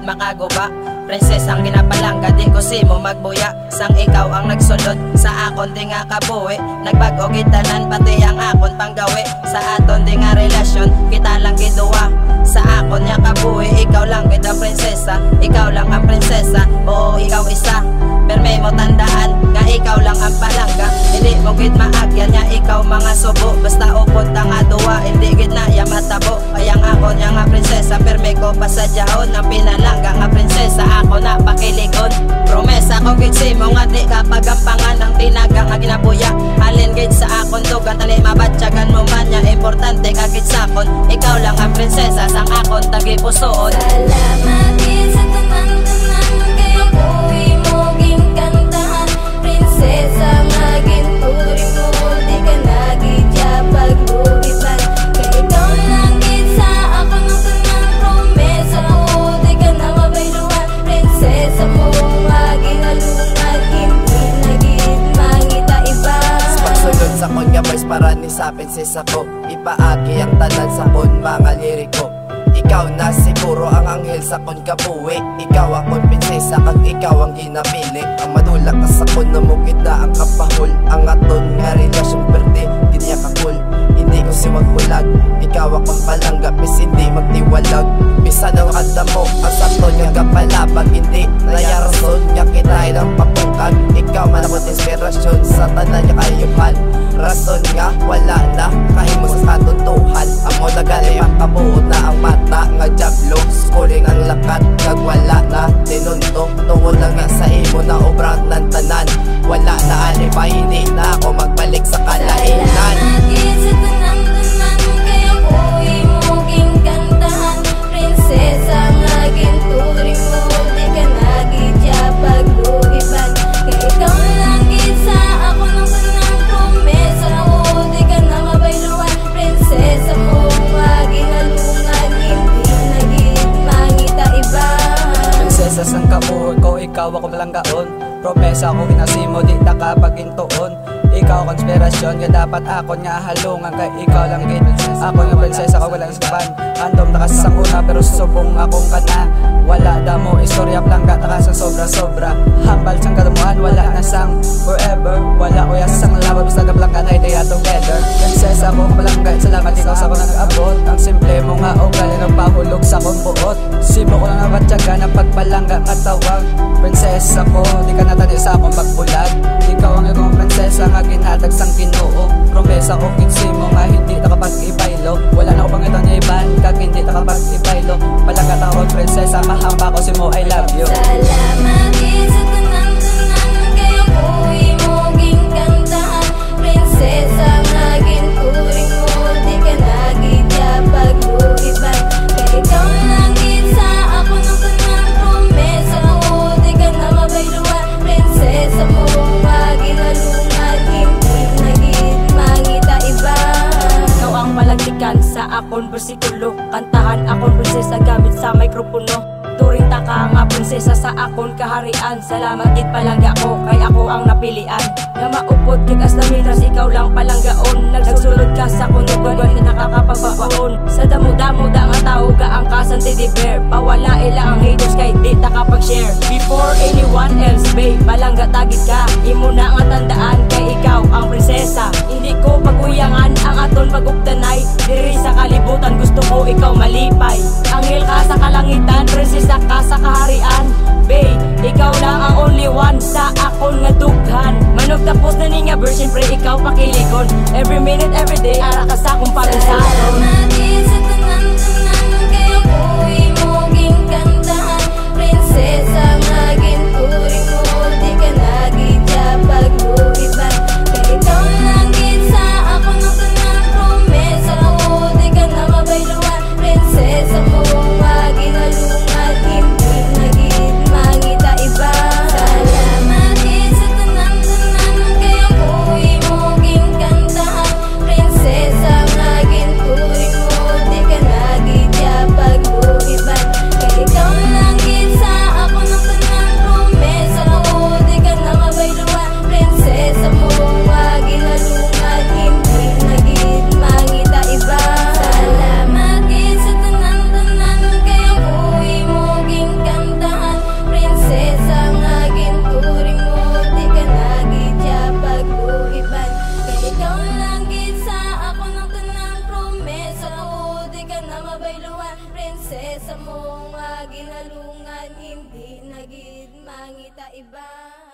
gid makaguba. Prinsesang ginapalangga, di ko simo magbuya. Sang ikaw ang nagsulod sa akon di nga kabuhi. Nagbago gitanan pati ang akon panggawi. Sa aton di nga relasyon kita lang giduwa. Sa akon nya kabuhi ikaw lang gid ang prinsesa. Ikaw lang ang prinsesa, oo ikaw isa. Perme mo tandaan nga ikaw lang ang palangga. Hindi mo gid maagyan nya ikaw mga subo. Basta upod ta nga duwa, hindi gid na ya matabo. Kayang akon nya nga prinsesa, perme ko pasadyahon. Ang pinalangga nga prinsesa ako na pakiligon. Promesa ko gid simo nga di kapagampangan ang tinaga nga ginabuya. Halin gid sa akon dugan tali mabatyagan mo man nya. Importante ka gid sakon, ikaw lang ang prinsesa sang akon tagipusoon. Salamat gid sa tanan-tanan kay buhi mo ging kantahan. Prinsesa nga ginturing mo, di ka nagidya pagluiban. Kay ikaw lang gid sa ako ng tanan. Promesa ko di ka na mabayluan. Prinsesa mo nga ginalungan, hindi na gid mangita iba. Pagsulod sa kon nga boys para ni sa prinsesa ko, ipaagi ang tanan sa kon mga liriko. Ikaw na siguro ang anghel sa kon kabuhi. Ikaw akong prinsesa kag ikaw ang ginamili. Ang madulak ka sa kon na mukita ang kapahol. Ang aton nga relasyon perde ginya kakul. Hindi ko si magbulag, ikaw akong palangga bis hindi magtiwalag. Bisan ang anda mo ang sakton nga kapalabag, hindi nayarason nga kitay ng papungkag. Ikaw man akong inspirasyon sa tanan nga kayupan. Rason nga wala na kahimo sa katuntuhan. Amo nagali ang kabuot na ang mata nga jablo. Skuling ang lakat kag wala na tinunto. Tungod na nga sa imo na obrat ng tanan. Wala na alipay, hindi na ako magbalik sa kalainan. Salamat gid sa tanan-tanan kay buhi mo ging kantahan. Prinsesa nga ginturing mo, di ka nagidya pagluiban. Kay ikaw lang gid sa ako ng tanan. Promesa ko di ka na mabayluan. Prinsesa mo nga ginalungan, hindi na gid mangita iba. Prinsesa sang kabuhi ko, ikaw ako malanggaon. Promesa ko ginasimo, di ta kapagintuon. Ikaw konspirasyon, nga dapat akon nga halungan. Kay ikaw lang gid ako nga prinsesa ko walang saban. Andom na kasi sang una pero subong akong kana. Wala da mo istorya plangga taka sa sobra-sobra. Hambal sang kadamuhan, wala na sang forever. Wala ko ya sang laban basta gablangga na ideya together. Prinsesa ko malangga, salamat ikaw sa ako nag-abot. Ang simple mo nga ugali ng pahulog sa kong buot. Sibo ko lang nabatyaga ng pagbalangga nga tawag. Prinsesa ko, di ka natali sa akong pagbulag. Ikaw ang ikong prinsesa nga ginhatag sang Ginoo. Promesa ko kinsimo nga hindi nakapag-ibaylo. Wala na ko pangitan niya iban kag hindi nakapag-ibaylo. Palagat ako prinsesa, mahamba ko si mo, I love you. Salamat gid sa tanan-tanan kay buhi mo ging kantahan. Prinsesa nga ginturing mo, di ka nagidya pagluiban. Kay ikaw lang gid sa ako ng tanan. Promesa ko di ka na mabayluan. Prinsesa mo nga ginalungan, hindi na gid mangita iba. Ikaw ang malagtikan sa akon bersikulo. Kantahan akon prinsesa gamit sa mikropono. Turing ta ka nga prinsesa sa akon kaharian. Salamat gid palangga ko kay ako ang napilian. Nga maupod kag aslaminas ikaw lang palanggaon. Nagsulod ka sa kunugan na nakakapagbaon. Sa damo-damo da nga tao ga ang kasan teddy bear. Pawala ila ang haters kay di ta kapag-share. Before anyone else babe, palangga tagid ka. Imo na nga tandaan kay ikaw ang prinsesa. Hindi ko paguyangan ang aton pagugtanay. Diri sa kalibutan gusto ko ikaw malipay. Anghel ka sa kalangitan, prinsesa ka sa kaharian. Babe, ikaw lang ang only one sa akon nga dughan. Manog tapos na ni nga version pre ikaw pakiligon. Every minute, every day, ara ka sa akong pagkasaron. Salamat gid sa tanan-tanan kay buhi mo ging kantahan. Prinsesa nga ginturing mo, di ka nagidya pagluiban. Kay ikaw lang gid sa ako ng tanan. kaiba.